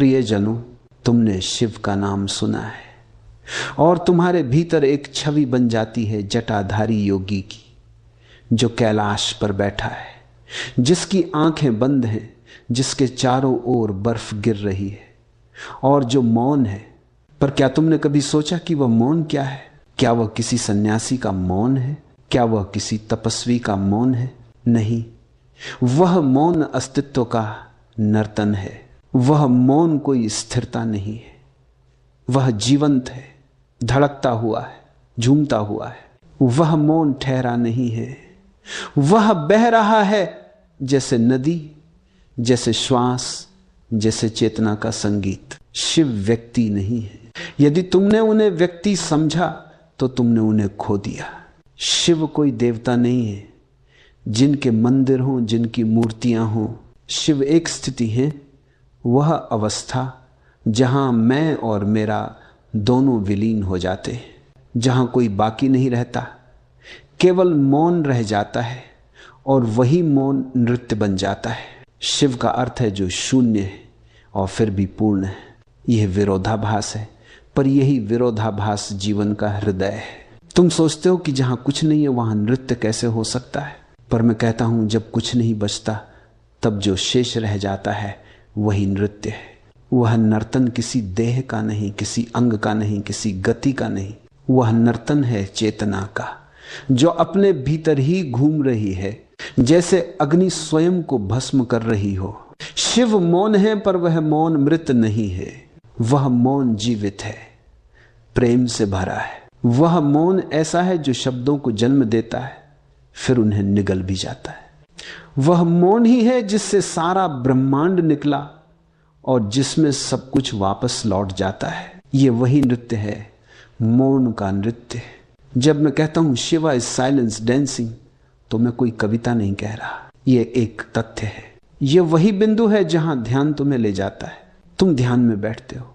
प्रियजनों, तुमने शिव का नाम सुना है और तुम्हारे भीतर एक छवि बन जाती है जटाधारी योगी की, जो कैलाश पर बैठा है, जिसकी आंखें बंद हैं, जिसके चारों ओर बर्फ गिर रही है और जो मौन है। पर क्या तुमने कभी सोचा कि वह मौन क्या है? क्या वह किसी सन्यासी का मौन है? क्या वह किसी तपस्वी का मौन है? नहीं, वह मौन अस्तित्व का नर्तन है। वह मौन कोई स्थिरता नहीं है, वह जीवंत है, धड़कता हुआ है, झूमता हुआ है। वह मौन ठहरा नहीं है, वह बह रहा है जैसे नदी, जैसे श्वास, जैसे चेतना का संगीत। शिव व्यक्ति नहीं है। यदि तुमने उन्हें व्यक्ति समझा तो तुमने उन्हें खो दिया। शिव कोई देवता नहीं है जिनके मंदिर हों, जिनकी मूर्तियां हों। शिव एक स्थिति है, वह अवस्था जहां मैं और मेरा दोनों विलीन हो जाते हैं, जहां कोई बाकी नहीं रहता, केवल मौन रह जाता है और वही मौन नृत्य बन जाता है। शिव का अर्थ है जो शून्य है और फिर भी पूर्ण है। यह विरोधाभास है, पर यही विरोधाभास जीवन का हृदय है। तुम सोचते हो कि जहां कुछ नहीं है वहां नृत्य कैसे हो सकता है, पर मैं कहता हूं जब कुछ नहीं बचता तब जो शेष रह जाता है वही नृत्य है। वह नर्तन किसी देह का नहीं, किसी अंग का नहीं, किसी गति का नहीं। वह नर्तन है चेतना का, जो अपने भीतर ही घूम रही है, जैसे अग्नि स्वयं को भस्म कर रही हो। शिव मौन है, पर वह मौन मृत नहीं है। वह मौन जीवित है, प्रेम से भरा है। वह मौन ऐसा है जो शब्दों को जन्म देता है, फिर उन्हें निगल भी जाता है। वह मौन ही है जिससे सारा ब्रह्मांड निकला और जिसमें सब कुछ वापस लौट जाता है। ये वही नृत्य है, मौन का नृत्य। जब मैं कहता हूं शिवा इज साइलेंस डांसिंग, तो मैं कोई कविता नहीं कह रहा, ये एक तथ्य है। ये वही बिंदु है जहां ध्यान तुम्हें ले जाता है। तुम ध्यान में बैठते हो,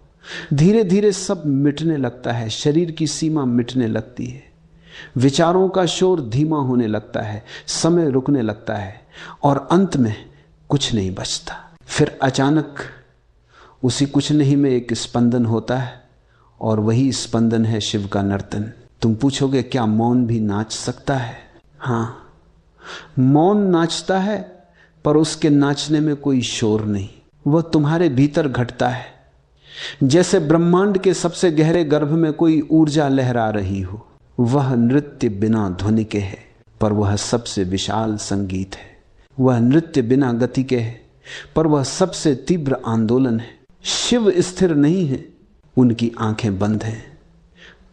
धीरे धीरे सब मिटने लगता है, शरीर की सीमा मिटने लगती है, विचारों का शोर धीमा होने लगता है, समय रुकने लगता है और अंत में कुछ नहीं बचता। फिर अचानक उसी कुछ नहीं में एक स्पंदन होता है और वही स्पंदन है शिव का नर्तन। तुम पूछोगे क्या मौन भी नाच सकता है? हाँ, मौन नाचता है, पर उसके नाचने में कोई शोर नहीं, वह तुम्हारे भीतर घटता है। जैसे ब्रह्मांड के सबसे गहरे गर्भ में कोई ऊर्जा लहरा रही हो। वह नृत्य बिना ध्वनि के है, पर वह सबसे विशाल संगीत है। वह नृत्य बिना गति के है, पर वह सबसे तीव्र आंदोलन है। शिव स्थिर नहीं है, उनकी आंखें बंद हैं,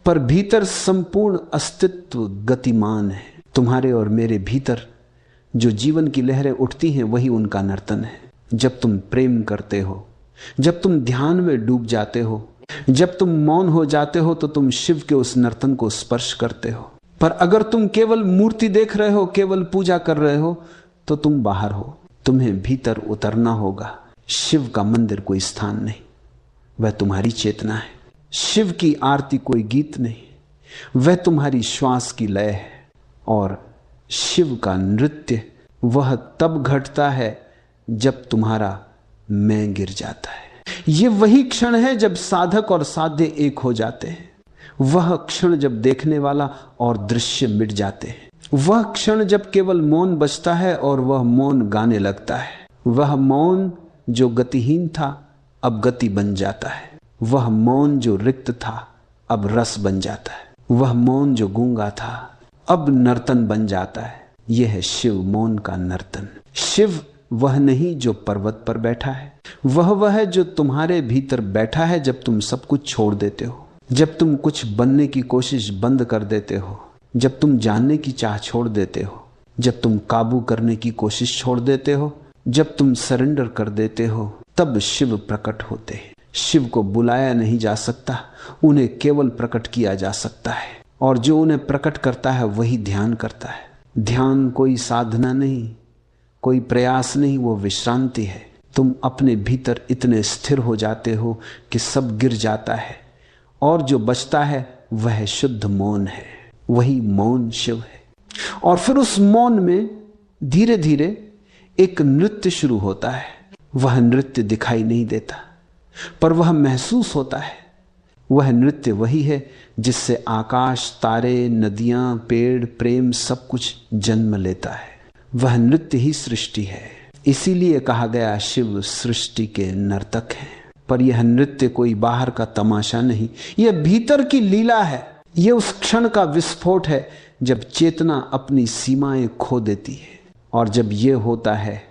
पर भीतर संपूर्ण अस्तित्व गतिमान है। तुम्हारे और मेरे भीतर जो जीवन की लहरें उठती हैं वही उनका नर्तन है। जब तुम प्रेम करते हो, जब तुम ध्यान में डूब जाते हो, जब तुम मौन हो जाते हो, तो तुम शिव के उस नर्तन को स्पर्श करते हो। पर अगर तुम केवल मूर्ति देख रहे हो, केवल पूजा कर रहे हो, तो तुम बाहर हो। तुम्हें भीतर उतरना होगा। शिव का मंदिर कोई स्थान नहीं, वह तुम्हारी चेतना है। शिव की आरती कोई गीत नहीं, वह तुम्हारी श्वास की लय है। और शिव का नृत्य वह तब घटता है जब तुम्हारा मैं गिर जाता है। यह वही क्षण है जब साधक और साध्य एक हो जाते हैं। वह क्षण जब देखने वाला और दृश्य मिट जाते हैं। वह क्षण जब केवल मौन बचता है और वह मौन गाने लगता है। वह मौन जो गतिहीन था अब गति बन जाता है। वह मौन जो रिक्त था अब रस बन जाता है। वह मौन जो गूंगा था अब नर्तन बन जाता है। यह है शिव मौन का नर्तन। शिव वह नहीं जो पर्वत पर बैठा है, वह है जो तुम्हारे भीतर बैठा है जब तुम सब कुछ छोड़ देते हो, जब तुम कुछ बनने की कोशिश बंद कर देते हो, जब तुम जानने की चाह छोड़ देते हो, जब तुम काबू करने की कोशिश छोड़ देते हो, जब तुम सरेंडर कर देते हो, तब शिव प्रकट होते हैं। शिव को बुलाया नहीं जा सकता, उन्हें केवल प्रकट किया जा सकता है। और जो उन्हें प्रकट करता है वही ध्यान करता है। ध्यान कोई साधना नहीं, कोई प्रयास नहीं, वो विश्रांति है। तुम अपने भीतर इतने स्थिर हो जाते हो कि सब गिर जाता है और जो बचता है वह शुद्ध मौन है। वही मौन शिव है। और फिर उस मौन में धीरे धीरे एक नृत्य शुरू होता है। वह नृत्य दिखाई नहीं देता, पर वह महसूस होता है। वह नृत्य वही है जिससे आकाश, तारे, नदियां, पेड़, प्रेम सब कुछ जन्म लेता है। वह नृत्य ही सृष्टि है। इसीलिए कहा गया शिव सृष्टि के नर्तक हैं। पर यह नृत्य कोई बाहर का तमाशा नहीं, यह भीतर की लीला है। यह उस क्षण का विस्फोट है जब चेतना अपनी सीमाएं खो देती है। और जब यह होता है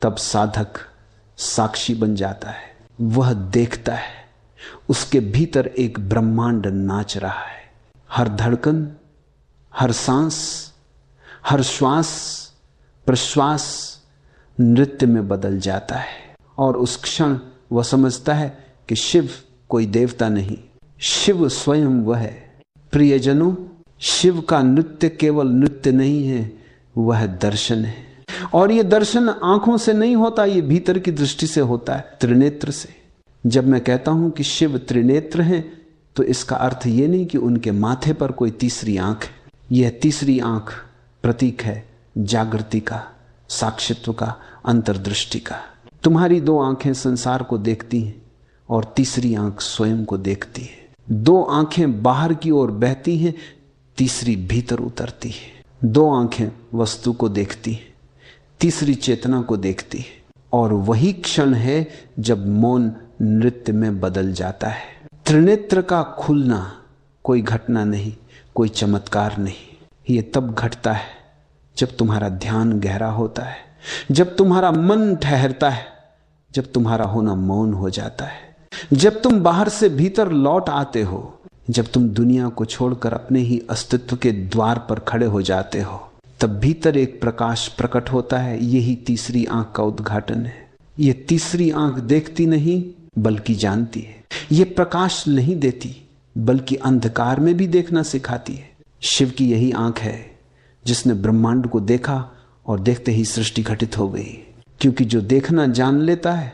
तब साधक साक्षी बन जाता है। वह देखता है उसके भीतर एक ब्रह्मांड नाच रहा है। हर धड़कन, हर सांस, हर श्वास प्रश्वास नृत्य में बदल जाता है। और उस क्षण वह समझता है कि शिव कोई देवता नहीं, शिव स्वयं वह है। प्रियजनों, शिव का नृत्य केवल नृत्य नहीं है, वह दर्शन है। और यह दर्शन आंखों से नहीं होता, यह भीतर की दृष्टि से होता है, त्रिनेत्र से। जब मैं कहता हूं कि शिव त्रिनेत्र हैं, तो इसका अर्थ यह नहीं कि उनके माथे पर कोई तीसरी आंख है। यह तीसरी आंख प्रतीक है जागृति का, साक्षित्व का, अंतर्दृष्टि का। तुम्हारी दो आंखें संसार को देखती हैं और तीसरी आंख स्वयं को देखती है। दो आंखें बाहर की ओर बहती हैं, तीसरी भीतर उतरती है। दो आंखें वस्तु को देखती हैं, तीसरी चेतना को देखती है। और वही क्षण है जब मौन नृत्य में बदल जाता है। त्रिनेत्र का खुलना कोई घटना नहीं, कोई चमत्कार नहीं। ये तब घटता है जब तुम्हारा ध्यान गहरा होता है, जब तुम्हारा मन ठहरता है, जब तुम्हारा होना मौन हो जाता है, जब तुम बाहर से भीतर लौट आते हो, जब तुम दुनिया को छोड़कर अपने ही अस्तित्व के द्वार पर खड़े हो जाते हो, तब भीतर एक प्रकाश प्रकट होता है। यही तीसरी आंख का उद्घाटन है। ये तीसरी आंख देखती नहीं बल्कि जानती है। ये प्रकाश नहीं देती बल्कि अंधकार में भी देखना सिखाती है। शिव की यही आंख है जिसने ब्रह्मांड को देखा और देखते ही सृष्टि घटित हो गई। क्योंकि जो देखना जान लेता है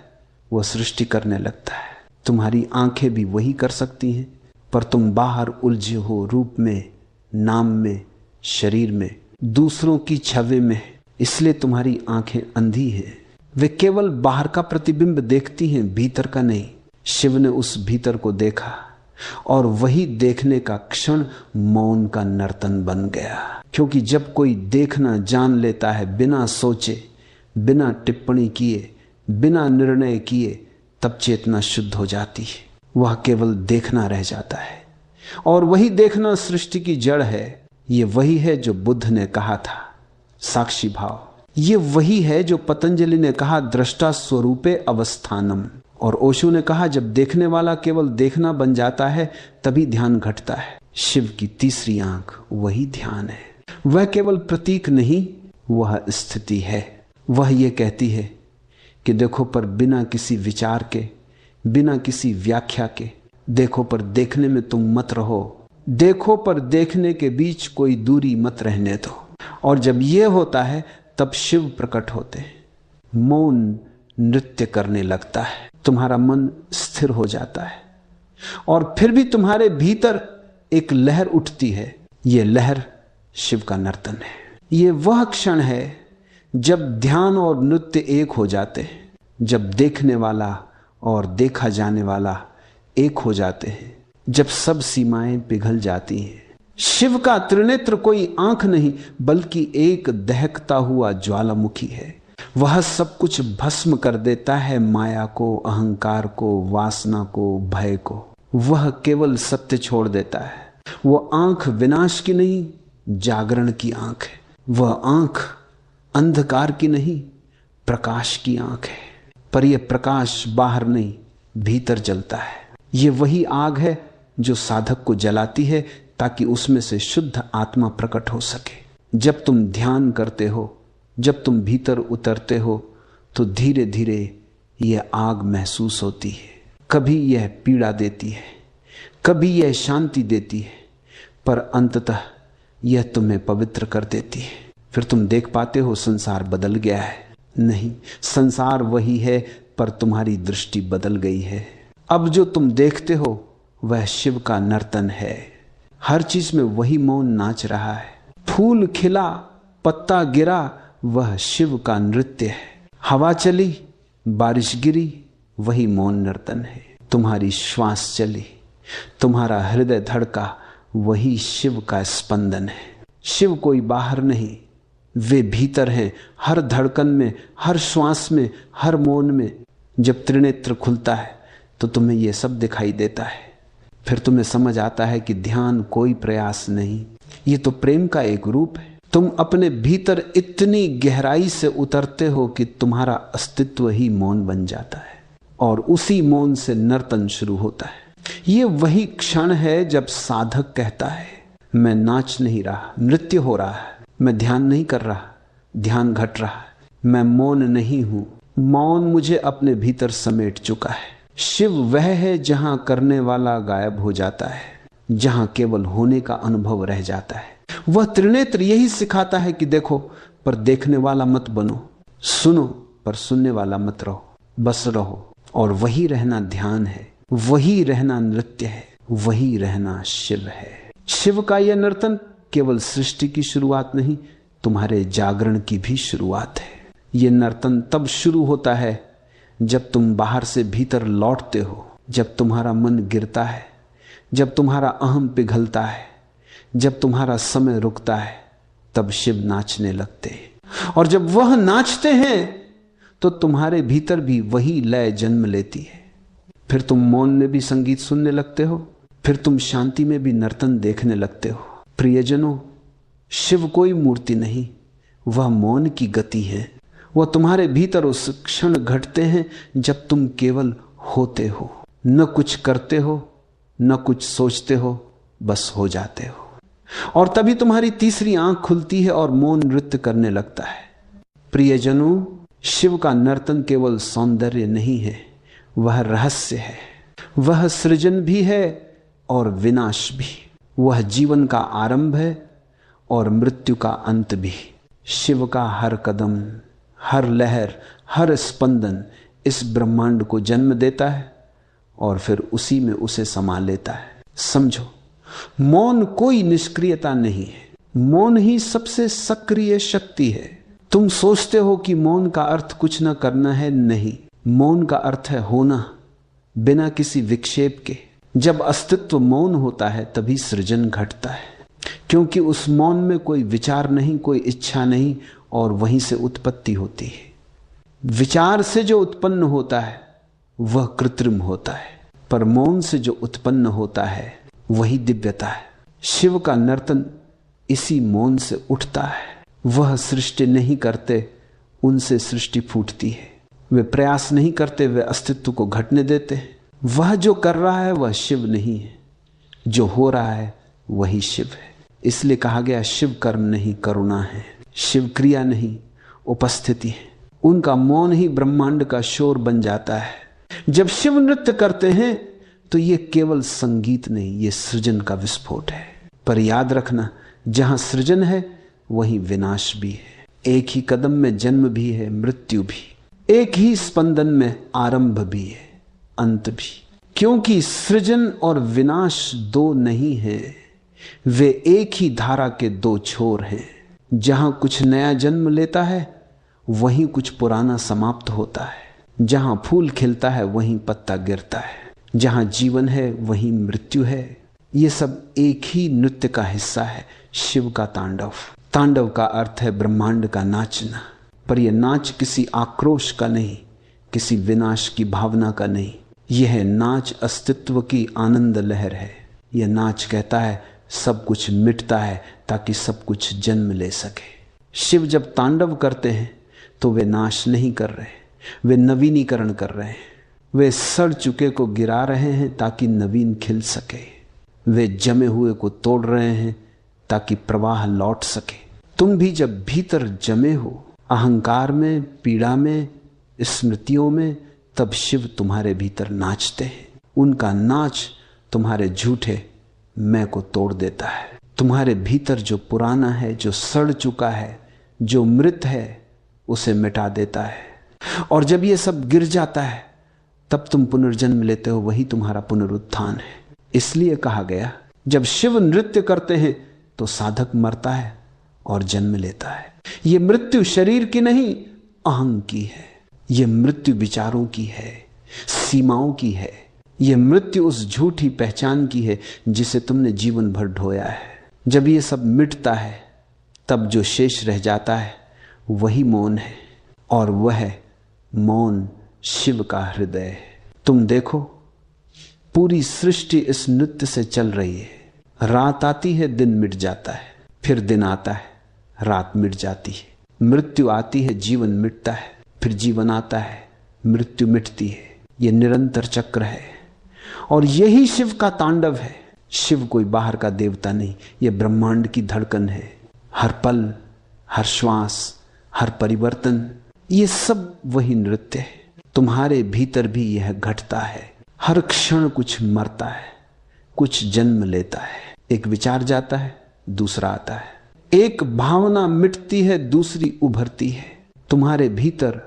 वह सृष्टि करने लगता है। तुम्हारी आंखें भी वही कर सकती हैं, पर तुम बाहर उलझे हो, रूप में, नाम में, शरीर में, दूसरों की छवि में। इसलिए तुम्हारी आंखें अंधी हैं। वे केवल बाहर का प्रतिबिंब देखती हैं, भीतर का नहीं। शिव ने उस भीतर को देखा और वही देखने का क्षण मौन का नर्तन बन गया। क्योंकि जब कोई देखना जान लेता है बिना सोचे, बिना टिप्पणी किए, बिना निर्णय किए, तब चेतना शुद्ध हो जाती है। वह केवल देखना रह जाता है। और वही देखना सृष्टि की जड़ है। ये वही है जो बुद्ध ने कहा था, साक्षी भाव। ये वही है जो पतंजलि ने कहा, दृष्टा स्वरूपे अवस्थानम। और ओशो ने कहा, जब देखने वाला केवल देखना बन जाता है तभी ध्यान घटता है। शिव की तीसरी आंख वही ध्यान है। वह केवल प्रतीक नहीं, वह स्थिति है। वह ये कहती है कि देखो पर बिना किसी विचार के, बिना किसी व्याख्या के, देखो पर देखने में तुम मत रहो। देखो पर देखने के बीच कोई दूरी मत रहने दो। और जब यह होता है तब शिव प्रकट होते हैं। मौन नृत्य करने लगता है। तुम्हारा मन स्थिर हो जाता है और फिर भी तुम्हारे भीतर एक लहर उठती है। यह लहर शिव का नर्तन है। यह वह क्षण है जब ध्यान और नृत्य एक हो जाते हैं, जब देखने वाला और देखा जाने वाला एक हो जाते हैं, जब सब सीमाएं पिघल जाती हैं। शिव का त्रिनेत्र कोई आंख नहीं बल्कि एक दहकता हुआ ज्वालामुखी है। वह सब कुछ भस्म कर देता है, माया को, अहंकार को, वासना को, भय को। वह केवल सत्य छोड़ देता है। वो आंख विनाश की नहीं, जागरण की आंख है। वह आंख अंधकार की नहीं, प्रकाश की आंख है। पर यह प्रकाश बाहर नहीं, भीतर जलता है। यह वही आग है जो साधक को जलाती है ताकि उसमें से शुद्ध आत्मा प्रकट हो सके। जब तुम ध्यान करते हो, जब तुम भीतर उतरते हो, तो धीरे धीरे यह आग महसूस होती है। कभी यह पीड़ा देती है, कभी यह शांति देती है, पर अंततः यह तुम्हें पवित्र कर देती है। फिर तुम देख पाते हो संसार बदल गया है। नहीं, संसार वही है, पर तुम्हारी दृष्टि बदल गई है। अब जो तुम देखते हो वह शिव का नर्तन है। हर चीज में वही मौन नाच रहा है। फूल खिला, पत्ता गिरा, वह शिव का नृत्य है। हवा चली, बारिश गिरी, वही मौन नर्तन है। तुम्हारी श्वास चली, तुम्हारा हृदय धड़का, वही शिव का स्पंदन है। शिव कोई बाहर नहीं, वे भीतर हैं, हर धड़कन में, हर श्वास में, हर मौन में। जब त्रिनेत्र खुलता है तो तुम्हें यह सब दिखाई देता है। फिर तुम्हें समझ आता है कि ध्यान कोई प्रयास नहीं, ये तो प्रेम का एक रूप है। तुम अपने भीतर इतनी गहराई से उतरते हो कि तुम्हारा अस्तित्व ही मौन बन जाता है और उसी मौन से नर्तन शुरू होता है। ये वही क्षण है जब साधक कहता है, मैं नाच नहीं रहा, नृत्य हो रहा है, मैं ध्यान नहीं कर रहा, ध्यान घट रहा है, मैं मौन नहीं हूं, मौन मुझे अपने भीतर समेट चुका है। शिव वह है जहां करने वाला गायब हो जाता है, जहां केवल होने का अनुभव रह जाता है। वह त्रिनेत्र यही सिखाता है कि देखो पर देखने वाला मत बनो, सुनो पर सुनने वाला मत रहो, बस रहो। और वही रहना ध्यान है, वही रहना नृत्य है, वही रहना शिव है। शिव का यह नर्तन केवल सृष्टि की शुरुआत नहीं, तुम्हारे जागरण की भी शुरुआत है। यह नर्तन तब शुरू होता है जब तुम बाहर से भीतर लौटते हो, जब तुम्हारा मन गिरता है, जब तुम्हारा अहम पिघलता है, जब तुम्हारा समय रुकता है, तब शिव नाचने लगते हैं। और जब वह नाचते हैं तो तुम्हारे भीतर भी वही लय जन्म लेती है। फिर तुम मौन में भी संगीत सुनने लगते हो, फिर तुम शांति में भी नर्तन देखने लगते हो। प्रियजनों, शिव कोई मूर्ति नहीं, वह मौन की गति है। वह तुम्हारे भीतर उस क्षण घटते हैं जब तुम केवल होते हो, न कुछ करते हो, न कुछ सोचते हो, बस हो जाते हो। और तभी तुम्हारी तीसरी आंख खुलती है और मौन नृत्य करने लगता है। प्रियजनों, शिव का नर्तन केवल सौंदर्य नहीं है, वह रहस्य है, वह सृजन भी है और विनाश भी, वह जीवन का आरंभ है और मृत्यु का अंत भी। शिव का हर कदम, हर लहर, हर स्पंदन इस ब्रह्मांड को जन्म देता है और फिर उसी में उसे समा लेता है। समझो, मौन कोई निष्क्रियता नहीं है, मौन ही सबसे सक्रिय शक्ति है। तुम सोचते हो कि मौन का अर्थ कुछ न करना है, नहीं, मौन का अर्थ है होना बिना किसी विक्षेप के। जब अस्तित्व मौन होता है तभी सृजन घटता है, क्योंकि उस मौन में कोई विचार नहीं, कोई इच्छा नहीं, और वहीं से उत्पत्ति होती है। विचार से जो उत्पन्न होता है वह कृत्रिम होता है, पर मौन से जो उत्पन्न होता है वही दिव्यता है। शिव का नर्तन इसी मौन से उठता है। वह सृष्टि नहीं करते, उनसे सृष्टि फूटती है। वे प्रयास नहीं करते, वे अस्तित्व को घटने देते हैं। वह जो कर रहा है वह शिव नहीं है, जो हो रहा है वही शिव है। इसलिए कहा गया, शिव कर्म नहीं करुणा है, शिव क्रिया नहीं उपस्थिति है। उनका मौन ही ब्रह्मांड का शोर बन जाता है। जब शिव नृत्य करते हैं तो ये केवल संगीत नहीं, ये सृजन का विस्फोट है। पर याद रखना, जहां सृजन है वहीं विनाश भी है। एक ही कदम में जन्म भी है, मृत्यु भी, एक ही स्पंदन में आरंभ भी है, अंत भी। क्योंकि सृजन और विनाश दो नहीं है, वे एक ही धारा के दो छोर हैं। जहां कुछ नया जन्म लेता है वहीं कुछ पुराना समाप्त होता है। जहां फूल खिलता है वहीं पत्ता गिरता है। जहां जीवन है वहीं मृत्यु है। ये सब एक ही नृत्य का हिस्सा है, शिव का तांडव। तांडव का अर्थ है ब्रह्मांड का नाचना। पर यह नाच किसी आक्रोश का नहीं, किसी विनाश की भावना का नहीं। यह नाच अस्तित्व की आनंद लहर है। यह नाच कहता है सब कुछ मिटता है ताकि सब कुछ जन्म ले सके। शिव जब तांडव करते हैं तो वे नाश नहीं कर रहे, वे नवीनीकरण कर रहे हैं। वे सड़ चुके को गिरा रहे हैं ताकि नवीन खिल सके। वे जमे हुए को तोड़ रहे हैं ताकि प्रवाह लौट सके। तुम भी जब भीतर जमे हो, अहंकार में, पीड़ा में, स्मृतियों में, तब शिव तुम्हारे भीतर नाचते हैं। उनका नाच तुम्हारे झूठे मैं को तोड़ देता है। तुम्हारे भीतर जो पुराना है, जो सड़ चुका है, जो मृत है, उसे मिटा देता है। और जब ये सब गिर जाता है तब तुम पुनर्जन्म लेते हो, वही तुम्हारा पुनरुत्थान है। इसलिए कहा गया, जब शिव नृत्य करते हैं तो साधक मरता है और जन्म लेता है। ये मृत्यु शरीर की नहीं, अहं की है। ये मृत्यु विचारों की है, सीमाओं की है। यह मृत्यु उस झूठी पहचान की है जिसे तुमने जीवन भर ढोया है। जब ये सब मिटता है तब जो शेष रह जाता है वही मौन है, और वह मौन शिव का हृदय है। तुम देखो, पूरी सृष्टि इस नृत्य से चल रही है। रात आती है, दिन मिट जाता है, फिर दिन आता है, रात मिट जाती है। मृत्यु आती है, जीवन मिटता है, फिर जीवन आता है, मृत्यु मिटती है। यह निरंतर चक्र है और यही शिव का तांडव है। शिव कोई बाहर का देवता नहीं, यह ब्रह्मांड की धड़कन है। हर पल, हर श्वास, हर परिवर्तन, ये सब वही नृत्य है। तुम्हारे भीतर भी यह घटता है। हर क्षण कुछ मरता है, कुछ जन्म लेता है। एक विचार जाता है, दूसरा आता है। एक भावना मिटती है, दूसरी उभरती है। तुम्हारे भीतर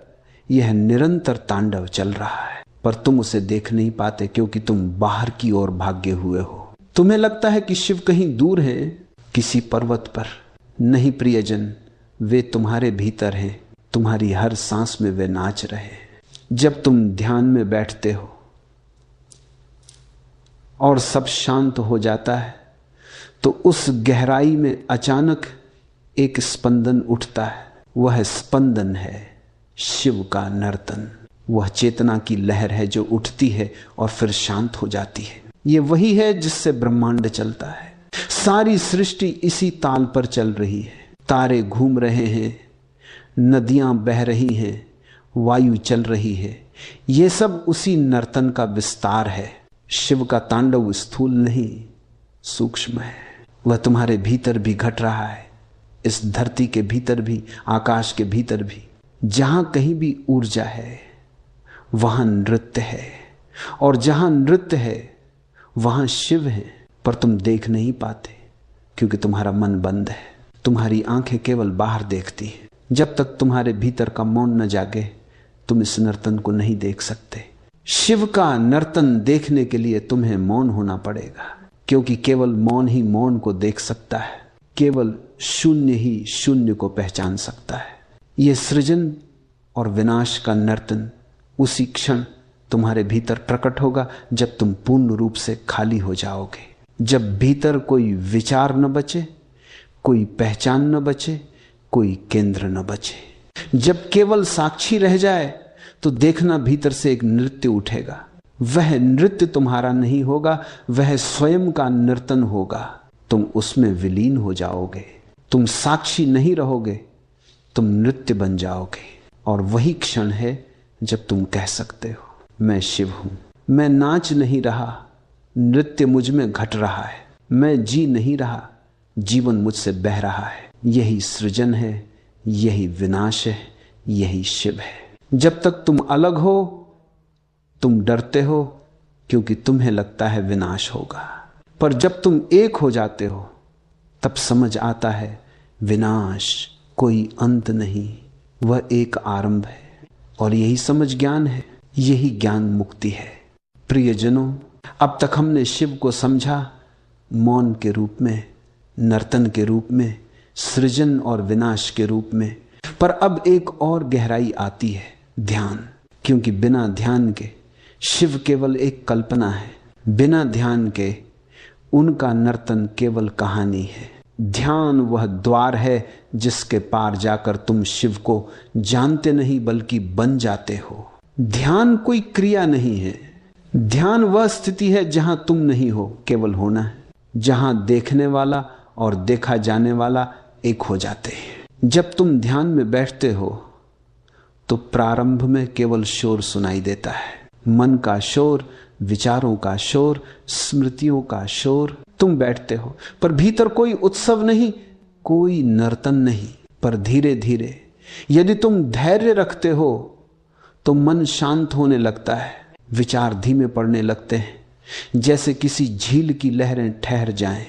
यह निरंतर तांडव चल रहा है, पर तुम उसे देख नहीं पाते क्योंकि तुम बाहर की ओर भागे हुए हो। तुम्हें लगता है कि शिव कहीं दूर है, किसी पर्वत पर। नहीं प्रियजन, वे तुम्हारे भीतर हैं। तुम्हारी हर सांस में वे नाच रहे हैं। जब तुम ध्यान में बैठते हो और सब शांत हो जाता है तो उस गहराई में अचानक एक स्पंदन उठता है। वह स्पंदन है शिव का नर्तन। वह चेतना की लहर है जो उठती है और फिर शांत हो जाती है। यह वही है जिससे ब्रह्मांड चलता है। सारी सृष्टि इसी ताल पर चल रही है। तारे घूम रहे हैं, नदियां बह रही हैं, वायु चल रही है। यह सब उसी नर्तन का विस्तार है। शिव का तांडव स्थूल नहीं, सूक्ष्म है। वह तुम्हारे भीतर भी घट रहा है, इस धरती के भीतर भी, आकाश के भीतर भी। जहां कहीं भी ऊर्जा है वहां नृत्य है, और जहां नृत्य है वहां शिव है। पर तुम देख नहीं पाते क्योंकि तुम्हारा मन बंद है। तुम्हारी आंखें केवल बाहर देखती हैं। जब तक तुम्हारे भीतर का मौन न जागे तुम इस नर्तन को नहीं देख सकते। शिव का नर्तन देखने के लिए तुम्हें मौन होना पड़ेगा, क्योंकि केवल मौन ही मौन को देख सकता है। केवल शून्य ही शून्य को पहचान सकता है। यह सृजन और विनाश का नर्तन उसी क्षण तुम्हारे भीतर प्रकट होगा जब तुम पूर्ण रूप से खाली हो जाओगे। जब भीतर कोई विचार न बचे, कोई पहचान न बचे, कोई केंद्र न बचे। जब केवल साक्षी रह जाए तो देखना भीतर से एक नृत्य उठेगा। वह नृत्य तुम्हारा नहीं होगा, वह स्वयं का नर्तन होगा। तुम उसमें विलीन हो जाओगे। तुम साक्षी नहीं रहोगे, तुम नृत्य बन जाओगे। और वही क्षण है जब तुम कह सकते हो, मैं शिव हूं। मैं नाच नहीं रहा, नृत्य मुझ में घट रहा है। मैं जी नहीं रहा, जीवन मुझसे बह रहा है। यही सृजन है, यही विनाश है, यही शिव है। जब तक तुम अलग हो तुम डरते हो क्योंकि तुम्हें लगता है विनाश होगा, पर जब तुम एक हो जाते हो तब समझ आता है विनाश कोई अंत नहीं, वह एक आरंभ है। और यही समझ ज्ञान है, यही ज्ञान मुक्ति है। प्रियजनों, अब तक हमने शिव को समझा मौन के रूप में, नर्तन के रूप में, सृजन और विनाश के रूप में। पर अब एक और गहराई आती है, ध्यान। क्योंकि बिना ध्यान के शिव केवल एक कल्पना है। बिना ध्यान के उनका नर्तन केवल कहानी है। ध्यान वह द्वार है जिसके पार जाकर तुम शिव को जानते नहीं बल्कि बन जाते हो। ध्यान कोई क्रिया नहीं है। ध्यान वह स्थिति है जहां तुम नहीं हो, केवल होना है। जहां देखने वाला और देखा जाने वाला एक हो जाते हैं। जब तुम ध्यान में बैठते हो तो प्रारंभ में केवल शोर सुनाई देता है। मन का शोर, विचारों का शोर, स्मृतियों का शोर। तुम बैठते हो पर भीतर कोई उत्सव नहीं, कोई नर्तन नहीं। पर धीरे धीरे यदि तुम धैर्य रखते हो तो मन शांत होने लगता है। विचार धीमे पड़ने लगते हैं, जैसे किसी झील की लहरें ठहर जाएं।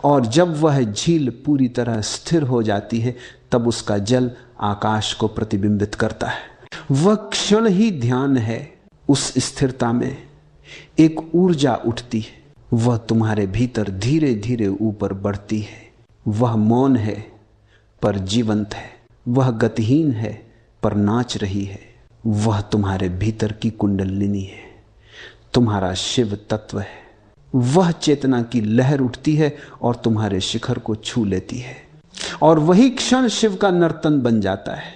और जब वह झील पूरी तरह स्थिर हो जाती है तब उसका जल आकाश को प्रतिबिंबित करता है। वह क्षण ही ध्यान है। उस स्थिरता में एक ऊर्जा उठती है, वह तुम्हारे भीतर धीरे धीरे ऊपर बढ़ती है। वह मौन है पर जीवंत है, वह गतिहीन है पर नाच रही है। वह तुम्हारे भीतर की कुंडलिनी है, तुम्हारा शिव तत्व है। वह चेतना की लहर उठती है और तुम्हारे शिखर को छू लेती है, और वही क्षण शिव का नर्तन बन जाता है।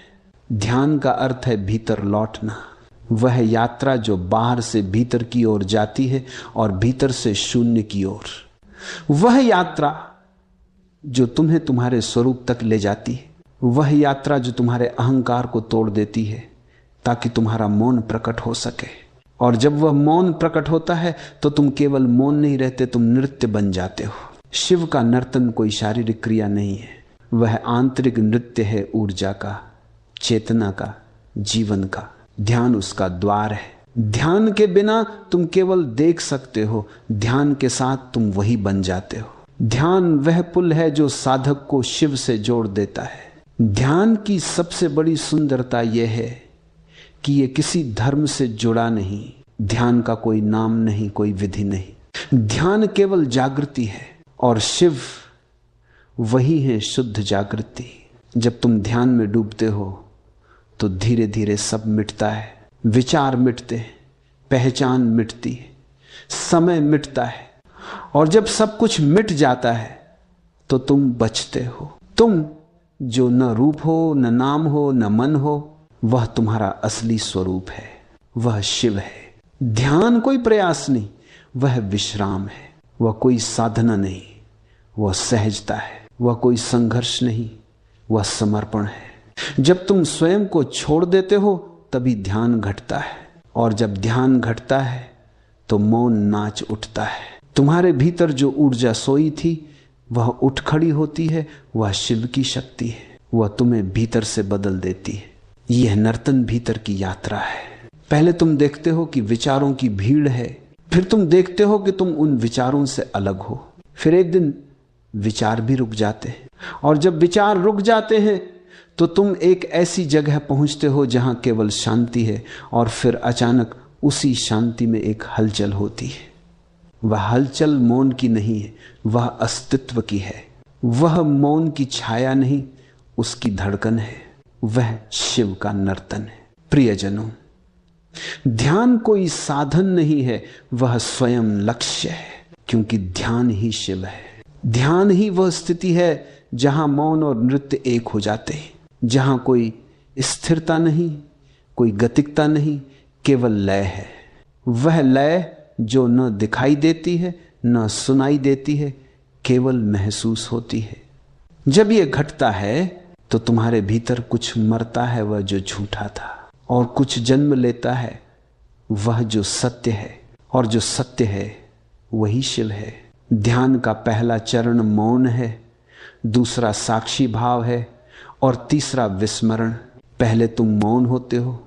ध्यान का अर्थ है भीतर लौटना, वह यात्रा जो बाहर से भीतर की ओर जाती है और भीतर से शून्य की ओर। वह यात्रा जो तुम्हें तुम्हारे स्वरूप तक ले जाती है, वह यात्रा जो तुम्हारे अहंकार को तोड़ देती है ताकि तुम्हारा मौन प्रकट हो सके। और जब वह मौन प्रकट होता है तो तुम केवल मौन नहीं रहते, तुम नृत्य बन जाते हो। शिव का नर्तन कोई शारीरिक क्रिया नहीं है, वह आंतरिक नृत्य है, ऊर्जा का, चेतना का, जीवन का। ध्यान उसका द्वार है। ध्यान के बिना तुम केवल देख सकते हो, ध्यान के साथ तुम वही बन जाते हो। ध्यान वह पुल है जो साधक को शिव से जोड़ देता है। ध्यान की सबसे बड़ी सुंदरता यह है कि यह किसी धर्म से जुड़ा नहीं, ध्यान का कोई नाम नहीं, कोई विधि नहीं। ध्यान केवल जागृति है और शिव वही है शुद्ध जागृति। जब तुम ध्यान में डूबते हो तो धीरे धीरे सब मिटता है, विचार मिटते, पहचान मिटती, समय मिटता है, और जब सब कुछ मिट जाता है तो तुम बचते हो। तुम जो न रूप हो, न नाम हो, न मन हो, वह तुम्हारा असली स्वरूप है, वह शिव है। ध्यान कोई प्रयास नहीं, वह विश्राम है, वह कोई साधना नहीं, वह सहजता है, वह कोई संघर्ष नहीं, वह समर्पण है। जब तुम स्वयं को छोड़ देते हो तभी ध्यान घटता है, और जब ध्यान घटता है तो मौन नाच उठता है। तुम्हारे भीतर जो ऊर्जा सोई थी वह उठ खड़ी होती है, वह शिव की शक्ति है, वह तुम्हें भीतर से बदल देती है। यह नर्तन भीतर की यात्रा है। पहले तुम देखते हो कि विचारों की भीड़ है, फिर तुम देखते हो कि तुम उन विचारों से अलग हो, फिर एक दिन विचार भी रुक जाते हैं, और जब विचार रुक जाते हैं तो तुम एक ऐसी जगह पहुंचते हो जहां केवल शांति है, और फिर अचानक उसी शांति में एक हलचल होती है। वह हलचल मौन की नहीं है, वह अस्तित्व की है। वह मौन की छाया नहीं, उसकी धड़कन है। वह शिव का नर्तन है। प्रियजनों, ध्यान कोई साधन नहीं है, वह स्वयं लक्ष्य है, क्योंकि ध्यान ही शिव है। ध्यान ही वह स्थिति है जहां मौन और नृत्य एक हो जाते हैं, जहां कोई स्थिरता नहीं, कोई गतिकता नहीं, केवल लय है। वह लय जो न दिखाई देती है, न सुनाई देती है, केवल महसूस होती है। जब यह घटता है तो तुम्हारे भीतर कुछ मरता है, वह जो झूठा था, और कुछ जन्म लेता है, वह जो सत्य है, और जो सत्य है वही शिव है। ध्यान का पहला चरण मौन है, दूसरा साक्षी भाव है, और तीसरा विस्मरण। पहले तुम मौन होते हो,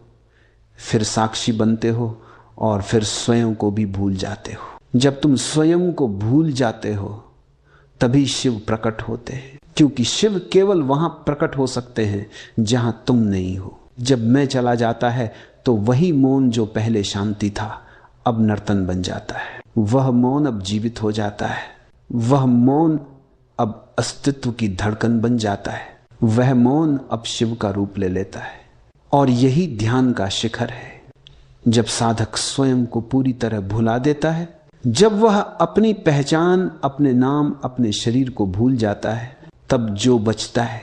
फिर साक्षी बनते हो, और फिर स्वयं को भी भूल जाते हो। जब तुम स्वयं को भूल जाते हो तभी शिव प्रकट होते हैं, क्योंकि शिव केवल वहां प्रकट हो सकते हैं जहां तुम नहीं हो। जब मैं चला जाता है तो वही मौन जो पहले शांति था अब नर्तन बन जाता है। वह मौन अब जीवित हो जाता है, वह मौन अब अस्तित्व की धड़कन बन जाता है, वह मौन अब शिव का रूप ले लेता है। और यही ध्यान का शिखर है। जब साधक स्वयं को पूरी तरह भुला देता है, जब वह अपनी पहचान, अपने नाम, अपने शरीर को भूल जाता है, तब जो बचता है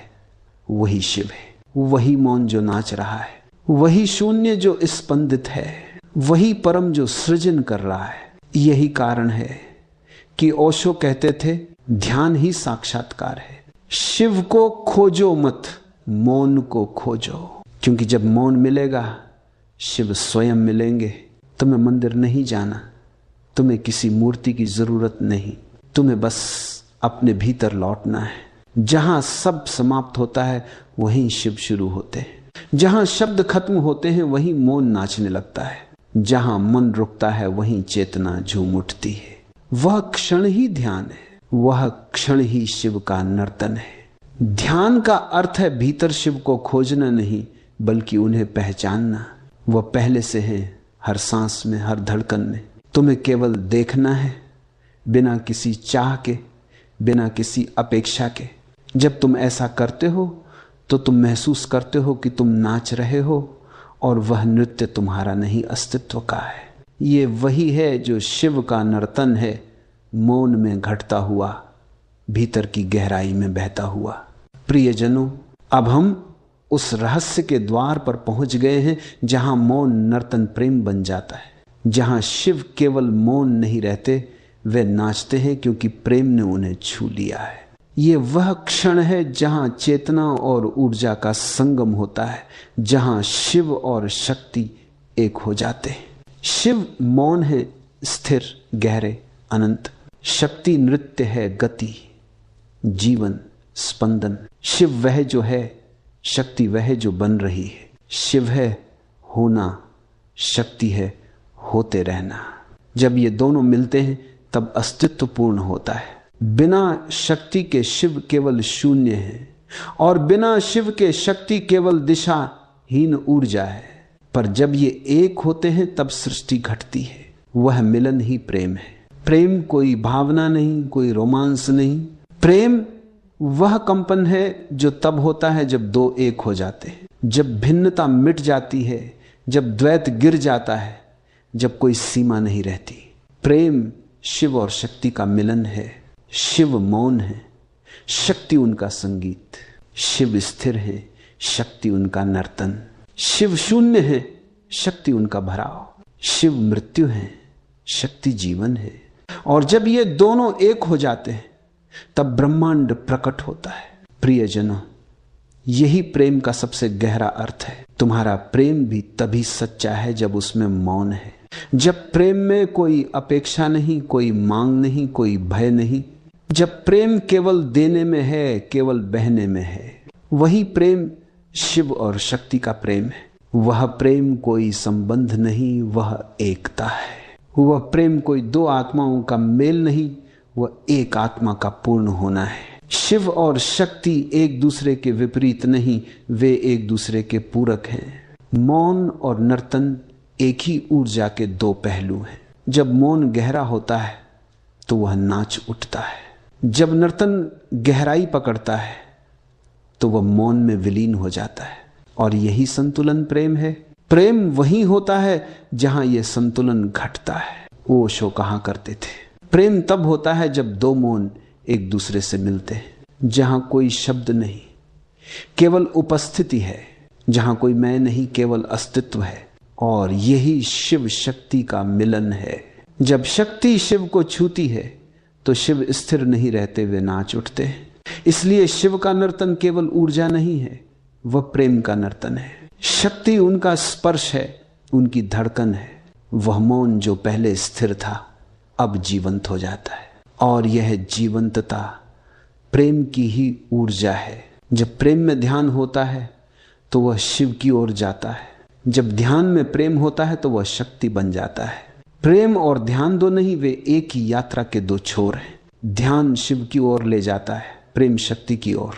वही शिव है। वही मौन जो नाच रहा है, वही शून्य जो स्पंदित है, वही परम जो सृजन कर रहा है। यही कारण है कि ओशो कहते थे, ध्यान ही साक्षात्कार है। शिव को खोजो मत, मौन को खोजो, क्योंकि जब मौन मिलेगा शिव स्वयं मिलेंगे। तुम्हें मंदिर नहीं जाना, तुम्हें किसी मूर्ति की जरूरत नहीं, तुम्हें बस अपने भीतर लौटना है। जहां सब समाप्त होता है वहीं शिव शुरू होते हैं। जहां शब्द खत्म होते हैं वहीं मौन नाचने लगता है। जहां मन रुकता है वहीं चेतना झूम उठती है। वह क्षण ही ध्यान है, वह क्षण ही शिव का नर्तन है। ध्यान का अर्थ है भीतर शिव को खोजना नहीं, बल्कि उन्हें पहचानना। वह पहले से है, हर सांस में, हर धड़कन में। तुम्हें केवल देखना है, बिना किसी चाह के, बिना किसी अपेक्षा के। जब तुम ऐसा करते हो तो तुम महसूस करते हो कि तुम नाच रहे हो और वह नृत्य तुम्हारा नहीं, अस्तित्व का है। ये वही है जो शिव का नर्तन है, मौन में घटता हुआ, भीतर की गहराई में बहता हुआ। प्रियजनों, अब हम उस रहस्य के द्वार पर पहुंच गए हैं जहां मौन नर्तन प्रेम बन जाता है, जहां शिव केवल मौन नहीं रहते, वे नाचते हैं क्योंकि प्रेम ने उन्हें छू लिया है। ये वह क्षण है जहां चेतना और ऊर्जा का संगम होता है, जहां शिव और शक्ति एक हो जाते हैं। शिव मौन है, स्थिर, गहरे, अनंत। शक्ति नृत्य है, गति, जीवन, स्पंदन। शिव वह जो है, शक्ति वह जो बन रही है। शिव है होना, शक्ति है होते रहना। जब ये दोनों मिलते हैं तब अस्तित्व पूर्ण होता है। बिना शक्ति के शिव केवल शून्य है, और बिना शिव के शक्ति केवल दिशाहीन ऊर्जा है। पर जब ये एक होते हैं तब सृष्टि घटती है। वह मिलन ही प्रेम है। प्रेम कोई भावना नहीं, कोई रोमांस नहीं। प्रेम वह कंपन है जो तब होता है जब दो एक हो जाते हैं, जब भिन्नता मिट जाती है, जब द्वैत गिर जाता है, जब कोई सीमा नहीं रहती। प्रेम शिव और शक्ति का मिलन है। शिव मौन है, शक्ति उनका संगीत। शिव स्थिर है, शक्ति उनका नर्तन। शिव शून्य है, शक्ति उनका भराव। शिव मृत्यु है, शक्ति जीवन है। और जब ये दोनों एक हो जाते हैं तब ब्रह्मांड प्रकट होता है। प्रियजनों, यही प्रेम का सबसे गहरा अर्थ है। तुम्हारा प्रेम भी तभी सच्चा है जब उसमें मौन है, जब प्रेम में कोई अपेक्षा नहीं, कोई मांग नहीं, कोई भय नहीं, जब प्रेम केवल देने में है, केवल बहने में है। वही प्रेम शिव और शक्ति का प्रेम है। वह प्रेम कोई संबंध नहीं, वह एकता है। वह प्रेम कोई दो आत्माओं का मेल नहीं, वह एक आत्मा का पूर्ण होना है। शिव और शक्ति एक दूसरे के विपरीत नहीं, वे एक दूसरे के पूरक हैं। मौन और नर्तन एक ही ऊर्जा के दो पहलू हैं। जब मौन गहरा होता है तो वह नाच उठता है। जब नर्तन गहराई पकड़ता है तो वह मौन में विलीन हो जाता है। और यही संतुलन प्रेम है। प्रेम वही होता है जहां यह संतुलन घटता है। ओशो कहा करते थे, प्रेम तब होता है जब दो मौन एक दूसरे से मिलते हैं, जहां कोई शब्द नहीं, केवल उपस्थिति है, जहां कोई मैं नहीं, केवल अस्तित्व है। और यही शिव शक्ति का मिलन है। जब शक्ति शिव को छूती है तो शिव स्थिर नहीं रहते, वे नाच उठते हैं। इसलिए शिव का नर्तन केवल ऊर्जा नहीं है, वह प्रेम का नर्तन है। शक्ति उनका स्पर्श है, उनकी धड़कन है। वह मौन जो पहले स्थिर था अब जीवंत हो जाता है। और यह जीवंतता प्रेम की ही ऊर्जा है। जब प्रेम में ध्यान होता है तो वह शिव की ओर जाता है। जब ध्यान में प्रेम होता है तो वह शक्ति बन जाता है। प्रेम और ध्यान दो नहीं, वे एक ही यात्रा के दो छोर हैं। ध्यान शिव की ओर ले जाता है, प्रेम शक्ति की ओर।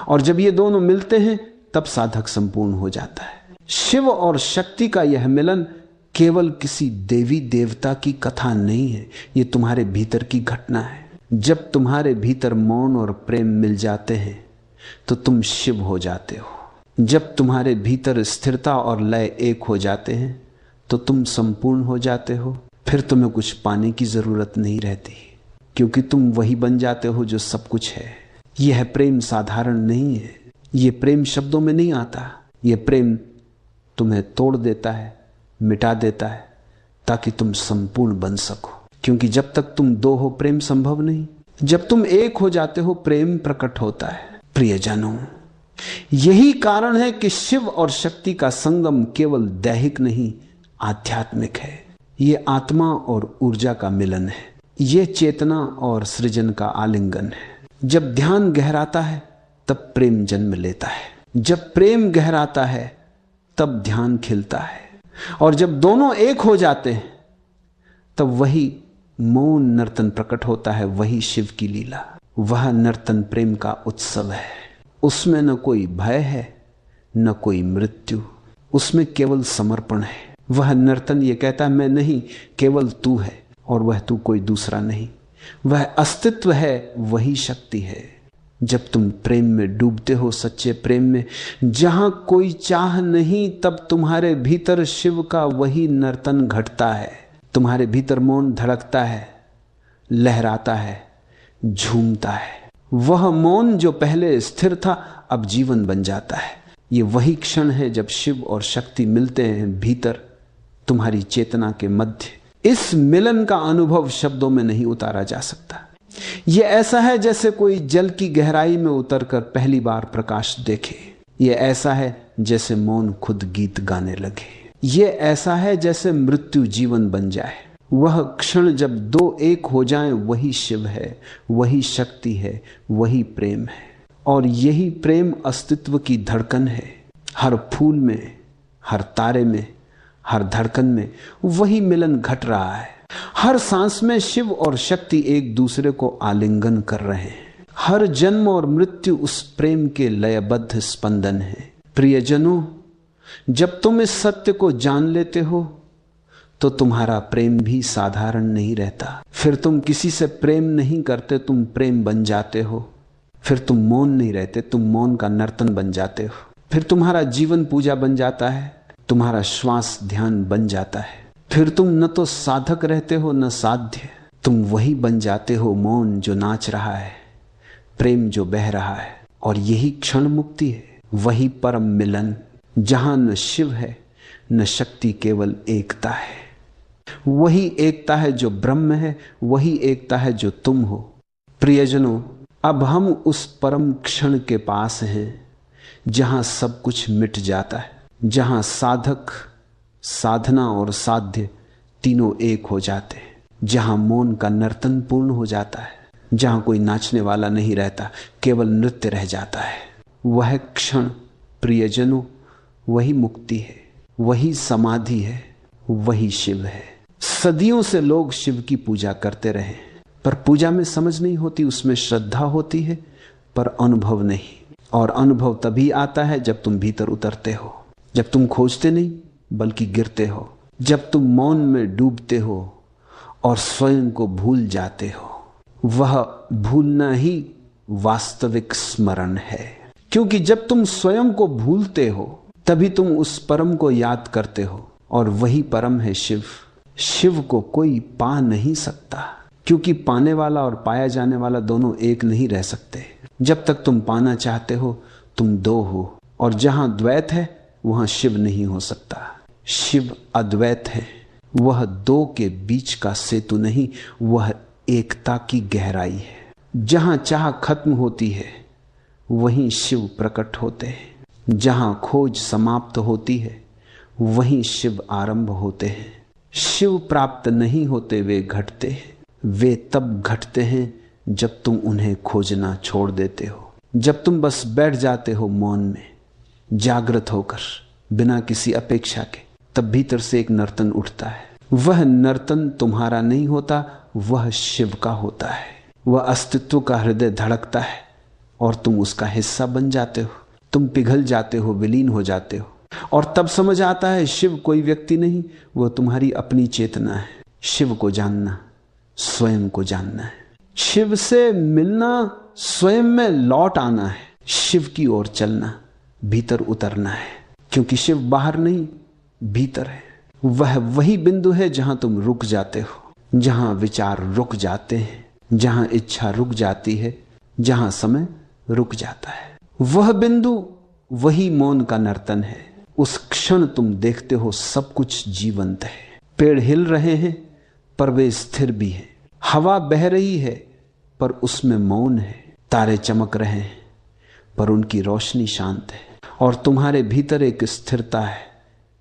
और जब ये दोनों मिलते हैं तब साधक संपूर्ण हो जाता है। शिव और शक्ति का यह मिलन केवल किसी देवी देवता की कथा नहीं है, ये तुम्हारे भीतर की घटना है। जब तुम्हारे भीतर मौन और प्रेम मिल जाते हैं तो तुम शिव हो जाते हो। जब तुम्हारे भीतर स्थिरता और लय एक हो जाते हैं तो तुम संपूर्ण हो जाते हो। फिर तुम्हें कुछ पाने की जरूरत नहीं रहती, क्योंकि तुम वही बन जाते हो जो सब कुछ है। यह प्रेम साधारण नहीं है। यह प्रेम शब्दों में नहीं आता। यह प्रेम तुम्हें तोड़ देता है, मिटा देता है, ताकि तुम संपूर्ण बन सको। क्योंकि जब तक तुम दो हो प्रेम संभव नहीं। जब तुम एक हो जाते हो प्रेम प्रकट होता है। प्रियजनों, यही कारण है कि शिव और शक्ति का संगम केवल दैहिक नहीं, आध्यात्मिक है। ये आत्मा और ऊर्जा का मिलन है। ये चेतना और सृजन का आलिंगन है। जब ध्यान गहराता है तब प्रेम जन्म लेता है। जब प्रेम गहराता है तब ध्यान खिलता है। और जब दोनों एक हो जाते हैं तब वही मौन नर्तन प्रकट होता है। वही शिव की लीला। वह नर्तन प्रेम का उत्सव है। उसमें न कोई भय है, न कोई मृत्यु। उसमें केवल समर्पण है। वह नर्तन ये कहता है, मैं नहीं, केवल तू है, और वह तू कोई दूसरा नहीं। वह अस्तित्व है, वही शक्ति है। जब तुम प्रेम में डूबते हो, सच्चे प्रेम में, जहां कोई चाह नहीं, तब तुम्हारे भीतर शिव का वही नर्तन घटता है। तुम्हारे भीतर मौन धड़कता है, लहराता है, झूमता है। वह मौन जो पहले स्थिर था अब जीवन बन जाता है। ये वही क्षण है जब शिव और शक्ति मिलते हैं भीतर तुम्हारी चेतना के मध्य। इस मिलन का अनुभव शब्दों में नहीं उतारा जा सकता। यह ऐसा है जैसे कोई जल की गहराई में उतरकर पहली बार प्रकाश देखे। यह ऐसा है जैसे मौन खुद गीत गाने लगे। यह ऐसा है जैसे मृत्यु जीवन बन जाए। वह क्षण जब दो एक हो जाएं, वही शिव है, वही शक्ति है, वही प्रेम है। और यही प्रेम अस्तित्व की धड़कन है। हर फूल में, हर तारे में, हर धड़कन में वही मिलन घट रहा है। हर सांस में शिव और शक्ति एक दूसरे को आलिंगन कर रहे हैं। हर जन्म और मृत्यु उस प्रेम के लयबद्ध स्पंदन है। प्रियजनों, जब तुम इस सत्य को जान लेते हो तो तुम्हारा प्रेम भी साधारण नहीं रहता। फिर तुम किसी से प्रेम नहीं करते, तुम प्रेम बन जाते हो। फिर तुम मौन नहीं रहते, तुम मौन का नर्तन बन जाते हो। फिर तुम्हारा जीवन पूजा बन जाता है, तुम्हारा श्वास ध्यान बन जाता है। फिर तुम न तो साधक रहते हो न साध्य, तुम वही बन जाते हो, मौन जो नाच रहा है, प्रेम जो बह रहा है। और यही क्षण मुक्ति है, वही परम मिलन, जहां न शिव है न शक्ति, केवल एकता है। वही एकता है जो ब्रह्म है, वही एकता है जो तुम हो। प्रियजनों, अब हम उस परम क्षण के पास हैं जहां सब कुछ मिट जाता है, जहां साधक, साधना और साध्य तीनों एक हो जाते हैं, जहां मौन का नर्तन पूर्ण हो जाता है, जहां कोई नाचने वाला नहीं रहता, केवल नृत्य रह जाता है। वह क्षण प्रियजनों, वही मुक्ति है, वही समाधि है, वही शिव है। सदियों से लोग शिव की पूजा करते रहे, पर पूजा में समझ नहीं होती, उसमें श्रद्धा होती है पर अनुभव नहीं। और अनुभव तभी आता है जब तुम भीतर उतरते हो, जब तुम खोजते नहीं बल्कि गिरते हो, जब तुम मौन में डूबते हो और स्वयं को भूल जाते हो। वह भूलना ही वास्तविक स्मरण है, क्योंकि जब तुम स्वयं को भूलते हो तभी तुम उस परम को याद करते हो, और वही परम है शिव। शिव को कोई पा नहीं सकता, क्योंकि पाने वाला और पाया जाने वाला दोनों एक नहीं रह सकते। जब तक तुम पाना चाहते हो तुम दो हो, और जहां द्वैत है वहां शिव नहीं हो सकता। शिव अद्वैत है, वह दो के बीच का सेतु नहीं, वह एकता की गहराई है। जहां चाह खत्म होती है वहीं शिव प्रकट होते हैं, जहां खोज समाप्त होती है वहीं शिव आरंभ होते हैं। शिव प्राप्त नहीं होते, वे घटते हैं। वे तब घटते हैं जब तुम उन्हें खोजना छोड़ देते हो, जब तुम बस बैठ जाते हो मौन में, जागृत होकर, बिना किसी अपेक्षा के। तब भीतर से एक नर्तन उठता है। वह नर्तन तुम्हारा नहीं होता, वह शिव का होता है। वह अस्तित्व का हृदय धड़कता है और तुम उसका हिस्सा बन जाते हो। तुम पिघल जाते हो, विलीन हो जाते हो, और तब समझ आता है शिव कोई व्यक्ति नहीं, वह तुम्हारी अपनी चेतना है। शिव को जानना स्वयं को जानना है। शिव से मिलना, स्वयं में लौट आना है। शिव की ओर चलना, भीतर उतरना है, क्योंकि शिव बाहर नहीं भीतर है। वह वही बिंदु है जहां तुम रुक जाते हो, जहां विचार रुक जाते हैं, जहां इच्छा रुक जाती है, जहां समय रुक जाता है। वह बिंदु वही मौन का नर्तन है। उस क्षण तुम देखते हो सब कुछ जीवंत है। पेड़ हिल रहे हैं पर वे स्थिर भी हैं। हवा बह रही है पर उसमें मौन है। तारे चमक रहे हैं पर उनकी रोशनी शांत है। और तुम्हारे भीतर एक स्थिरता है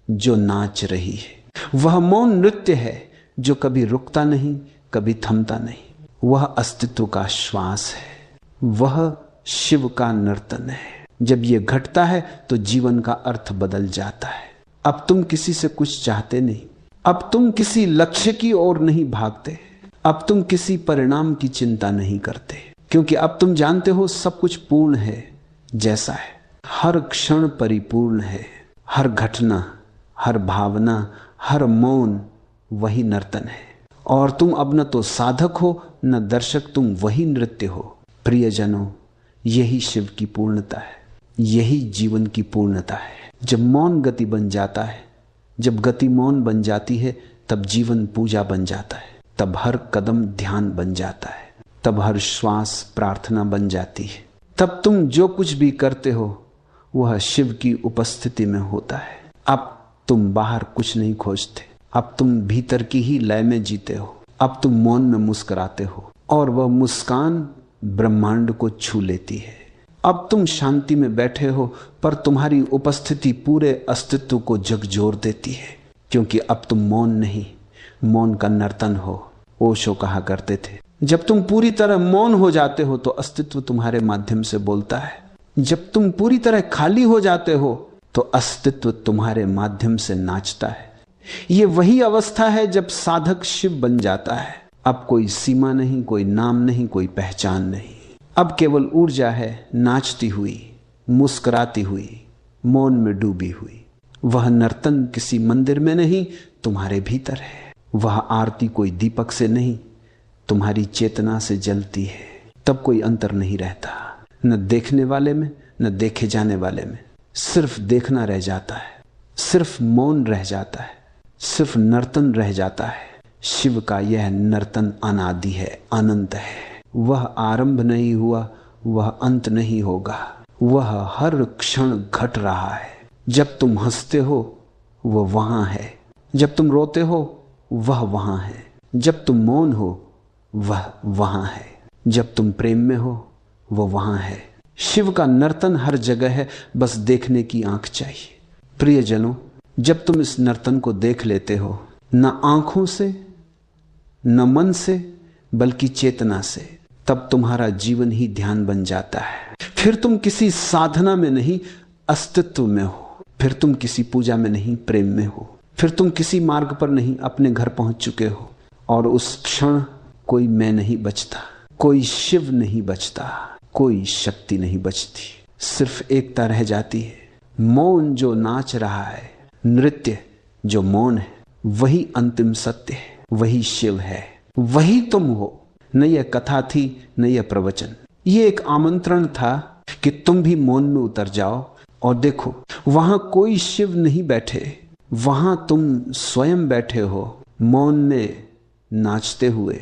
जो नाच रही है। वह मौन नृत्य है जो कभी रुकता नहीं, कभी थमता नहीं। वह अस्तित्व का श्वास है, वह शिव का नर्तन है। जब यह घटता है तो जीवन का अर्थ बदल जाता है। अब तुम किसी से कुछ चाहते नहीं, अब तुम किसी लक्ष्य की ओर नहीं भागते, अब तुम किसी परिणाम की चिंता नहीं करते, क्योंकि अब तुम जानते हो सब कुछ पूर्ण है जैसा है। हर क्षण परिपूर्ण है। हर घटना, हर भावना, हर मौन वही नर्तन है। और तुम अब न तो साधक हो न दर्शक, तुम वही नृत्य हो। प्रियजनों, यही शिव की पूर्णता है, यही जीवन की पूर्णता है। जब मौन गति बन जाता है, जब गति मौन बन जाती है, तब जीवन पूजा बन जाता है, तब हर कदम ध्यान बन जाता है, तब हर श्वास प्रार्थना बन जाती है। तब तुम जो कुछ भी करते हो वह शिव की उपस्थिति में होता है। अब तुम बाहर कुछ नहीं खोजते, अब तुम भीतर की ही लय में जीते हो। अब तुम मौन में मुस्कुराते हो और वह मुस्कान ब्रह्मांड को छू लेती है। अब तुम शांति में बैठे हो, पर तुम्हारी उपस्थिति पूरे अस्तित्व को झकझोर देती है, क्योंकि अब तुम मौन नहीं, मौन का नर्तन हो। ओशो कहा करते थे, जब तुम पूरी तरह मौन हो जाते हो तो अस्तित्व तुम्हारे माध्यम से बोलता है। जब तुम पूरी तरह खाली हो जाते हो तो अस्तित्व तुम्हारे माध्यम से नाचता है। ये वही अवस्था है जब साधक शिव बन जाता है। अब कोई सीमा नहीं, कोई नाम नहीं, कोई पहचान नहीं। अब केवल ऊर्जा है, नाचती हुई, मुस्कुराती हुई, मौन में डूबी हुई। वह नर्तन किसी मंदिर में नहीं, तुम्हारे भीतर है। वह आरती कोई दीपक से नहीं, तुम्हारी चेतना से जलती है। तब कोई अंतर नहीं रहता, न देखने वाले में न देखे जाने वाले में। सिर्फ देखना रह जाता है, सिर्फ मौन रह जाता है, सिर्फ नर्तन रह जाता है। शिव का यह नर्तन अनादि है, अनंत है। वह आरंभ नहीं हुआ, वह अंत नहीं होगा। वह हर क्षण घट रहा है। जब तुम हंसते हो वह वहां है, जब तुम रोते हो वह वहां है, जब तुम मौन हो वह वहां है, जब तुम प्रेम में हो वह वहां है। शिव का नर्तन हर जगह है, बस देखने की आंख चाहिए। प्रियजनों, जब तुम इस नर्तन को देख लेते हो, न आंखों से न मन से बल्कि चेतना से, तब तुम्हारा जीवन ही ध्यान बन जाता है। फिर तुम किसी साधना में नहीं, अस्तित्व में हो। फिर तुम किसी पूजा में नहीं, प्रेम में हो। फिर तुम किसी मार्ग पर नहीं, अपने घर पहुंच चुके हो। और उस क्षण कोई मैं नहीं बचता, कोई शिव नहीं बचता, कोई शक्ति नहीं बचती। सिर्फ एकता रह जाती है। मौन जो नाच रहा है, नृत्य जो मौन है, वही अंतिम सत्य है, वही शिव है, वही तुम हो। न यह कथा थी न यह प्रवचन, ये एक आमंत्रण था कि तुम भी मौन में उतर जाओ और देखो, वहां कोई शिव नहीं बैठे, वहां तुम स्वयं बैठे हो, मौन में नाचते हुए।